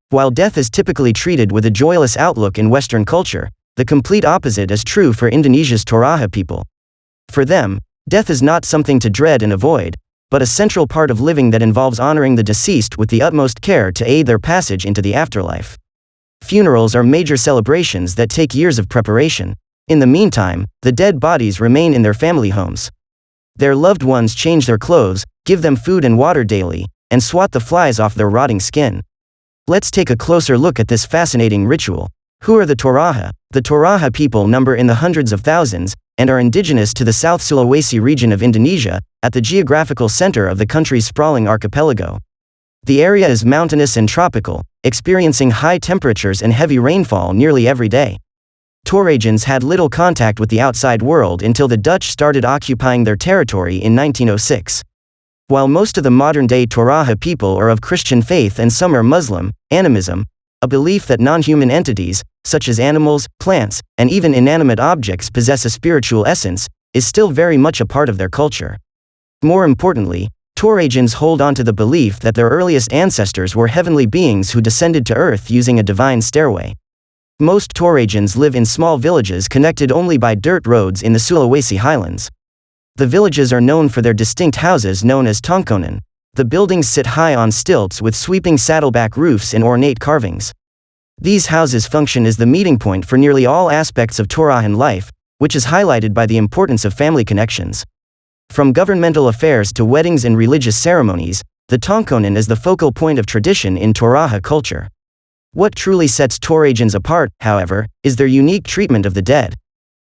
While death is typically treated with a joyless outlook in Western culture, the complete opposite is true for Indonesia's Toraja people. For them, death is not something to dread and avoid, but a central part of living that involves honoring the deceased with the utmost care to aid their passage into the afterlife. Funerals are major celebrations that take years of preparation. In the meantime, the dead bodies remain in their family homes. Their loved ones change their clothes, give them food and water daily, and swat the flies off their rotting skin. Let's take a closer look at this fascinating ritual. Who are the Toraja? The Toraja people number in the hundreds of thousands, and are indigenous to the South Sulawesi region of Indonesia, at the geographical center of the country's sprawling archipelago. The area is mountainous and tropical, experiencing high temperatures and heavy rainfall nearly every day. Torajans had little contact with the outside world until the Dutch started occupying their territory in 1906. While most of the modern-day Toraja people are of Christian faith and some are Muslim, animism, a belief that non-human entities, such as animals, plants, and even inanimate objects possess a spiritual essence, is still very much a part of their culture. More importantly, Torajans hold on to the belief that their earliest ancestors were heavenly beings who descended to earth using a divine stairway. Most Torajans live in small villages connected only by dirt roads in the Sulawesi highlands. The villages are known for their distinct houses known as tongkonan. The buildings sit high on stilts with sweeping saddleback roofs and ornate carvings. These houses function as the meeting point for nearly all aspects of Torajan life, which is highlighted by the importance of family connections. From governmental affairs to weddings and religious ceremonies, the tongkonan is the focal point of tradition in Toraja culture. What truly sets Torajans apart, however, is their unique treatment of the dead.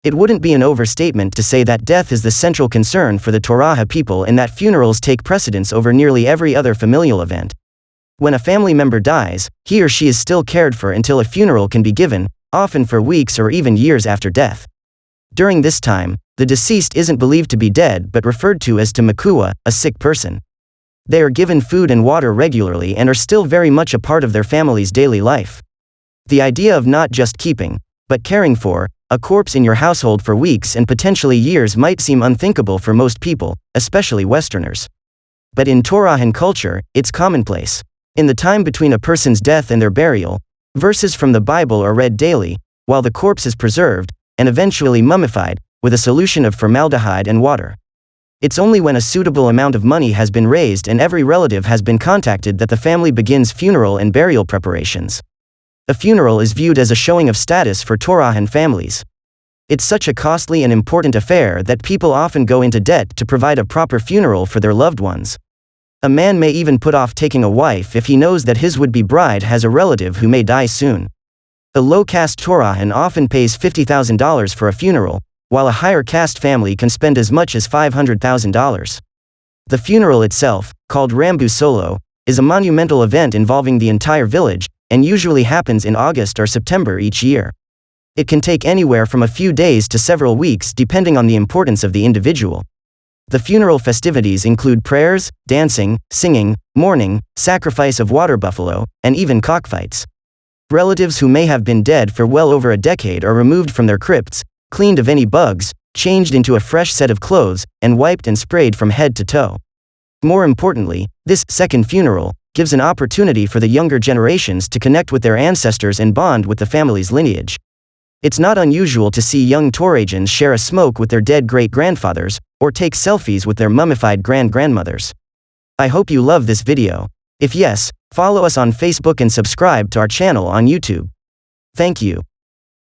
It wouldn't be an overstatement to say that death is the central concern for the Toraja people and that funerals take precedence over nearly every other familial event. When a family member dies, he or she is still cared for until a funeral can be given, often for weeks or even years after death. During this time, the deceased isn't believed to be dead but referred to as Makua, a sick person. They are given food and water regularly and are still very much a part of their family's daily life. The idea of not just keeping, but caring for, a corpse in your household for weeks and potentially years might seem unthinkable for most people, especially Westerners. But in Torajan culture, it's commonplace. In the time between a person's death and their burial, verses from the Bible are read daily, while the corpse is preserved, and eventually mummified, with a solution of formaldehyde and water. It's only when a suitable amount of money has been raised and every relative has been contacted that the family begins funeral and burial preparations. A funeral is viewed as a showing of status for Torajan families. It's such a costly and important affair that people often go into debt to provide a proper funeral for their loved ones. A man may even put off taking a wife if he knows that his would-be bride has a relative who may die soon. A low-caste Torajan often pays $50,000 for a funeral, while a higher caste family can spend as much as $500,000. The funeral itself, called Rambu Solo, is a monumental event involving the entire village, and usually happens in August or September each year. It can take anywhere from a few days to several weeks depending on the importance of the individual. The funeral festivities include prayers, dancing, singing, mourning, sacrifice of water buffalo, and even cockfights. Relatives who may have been dead for well over a decade are removed from their crypts, cleaned of any bugs, changed into a fresh set of clothes, and wiped and sprayed from head to toe. More importantly, this second funeral gives an opportunity for the younger generations to connect with their ancestors and bond with the family's lineage. It's not unusual to see young Torajans share a smoke with their dead great-grandfathers, or take selfies with their mummified grand-grandmothers. I hope you love this video. If yes, follow us on Facebook and subscribe to our channel on YouTube. Thank you.